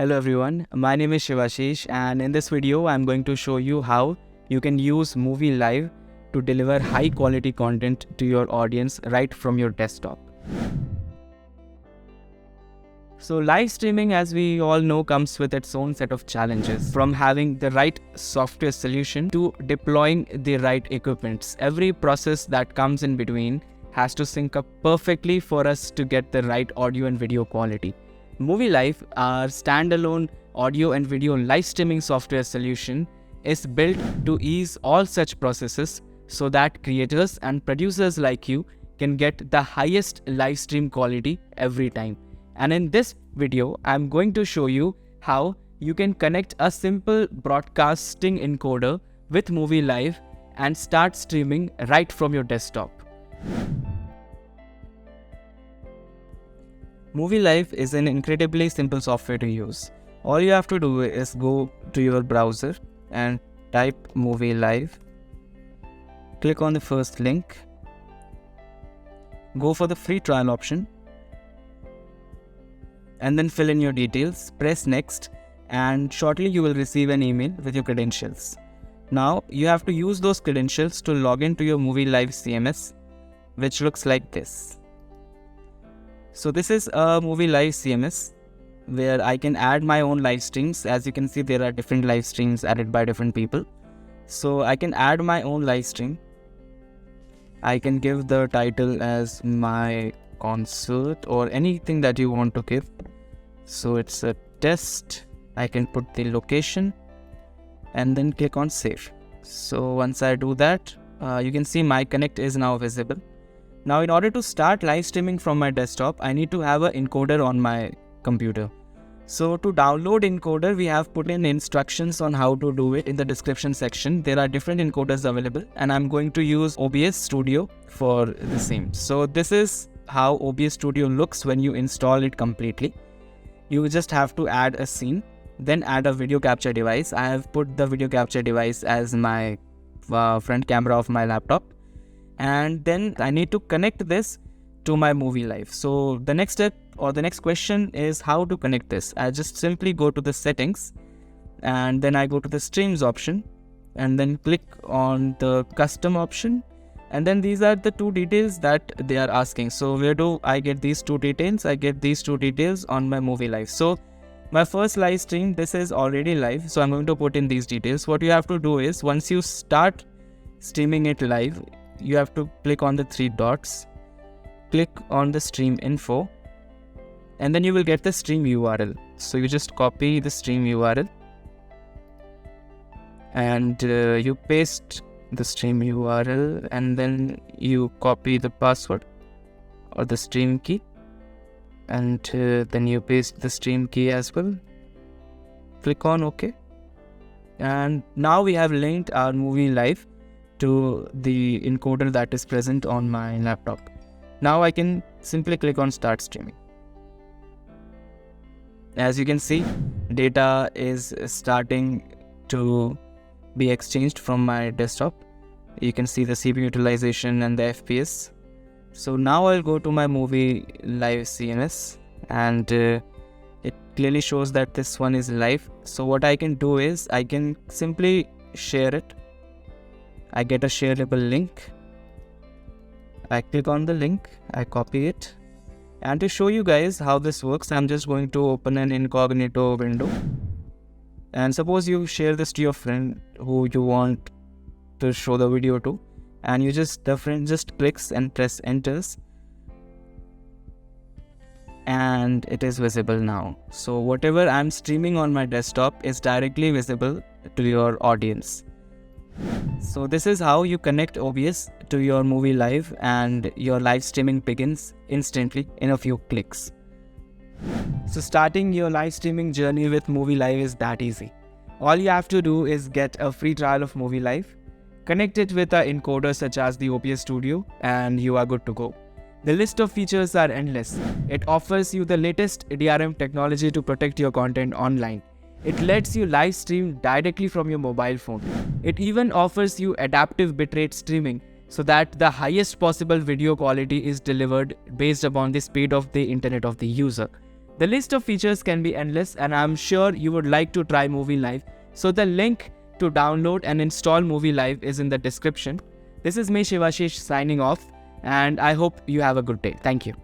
Hello everyone, my name is Shivashish, and in this video I'm going to show you how you can use Muvi Live to deliver high quality content to your audience right from your desktop. So live streaming, as we all know, comes with its own set of challenges. From having the right software solution to deploying the right equipments. Every process that comes in between has to sync up perfectly for us to get the right audio and video quality. Muvi Live, our standalone audio and video live streaming software solution, is built to ease all such processes so that creators and producers like you can get the highest live stream quality every time. And in this video, I'm going to show you how you can connect a simple broadcasting encoder with Muvi Live and start streaming right from your desktop. Muvi Live is an incredibly simple software to use. All you have to do is go to your browser and type Muvi Live. Click on the first link. Go for the free trial option. And then fill in your details, press next, and shortly you will receive an email with your credentials. Now you have to use those credentials to log into your Muvi Live CMS, which looks like this. So this is a Muvi Live CMS where I can add my own live streams. As you can see, there are different live streams added by different people. So I can add my own live stream. I can give the title as my concert or anything that you want to give. So it's a test. I can put the location and then click on save. So once I do that, you can see my connect is now visible. Now in order to start live streaming from my desktop, I need to have an encoder on my computer. So to download encoder, we have put in instructions on how to do it in the description section. There are different encoders available and I'm going to use OBS Studio for the same. So this is how OBS Studio looks when you install it completely. You just have to add a scene, then add a video capture device. I have put the video capture device as my front camera of my laptop. And then I need to connect this to my Muvi Live. So the next step or the next question is how to connect this. I just simply go to the settings and then I go to the streams option and then click on the custom option. And then these are the two details that they are asking. So where do I get these two details? I get these two details on my Muvi Live. So my first live stream, this is already live. So I'm going to put in these details. What you have to do is once you start streaming it live, you have to click on the three dots, click on the stream info, and then you will get the stream URL. So you just copy the stream URL and you paste the stream URL and then you copy the password or the stream key and then you paste the stream key as well. Click on OK. And now we have linked our Muvi Live to the encoder that is present on my laptop. Now I can simply click on start streaming. As you can see, data is starting to be exchanged from my desktop. You can see the CPU utilization and the FPS. So now I'll go to my Muvi Live CMS and it clearly shows that this one is live. So what I can do is I can simply share it. I get a shareable link. I click on the link, I copy it. And to show you guys how this works, I'm just going to open an incognito window. And suppose you share this to your friend who you want to show the video to, and the friend just clicks and press enters, and it is visible now. So whatever I'm streaming on my desktop is directly visible to your audience. So this is how you connect OBS to your Muvi Live and your live streaming begins instantly in a few clicks. So starting your live streaming journey with Muvi Live is that easy. All you have to do is get a free trial of Muvi Live, connect it with an encoder such as the OBS Studio, and you are good to go. The list of features are endless. It offers you the latest DRM technology to protect your content online. It lets you live stream directly from your mobile phone. It even offers you adaptive bitrate streaming so that the highest possible video quality is delivered based upon the speed of the internet of the user. The list of features can be endless, and I'm sure you would like to try Muvi Live. So the link to download and install Muvi Live is in the description. This is me, Shivashish, signing off, and I hope you have a good day. Thank you.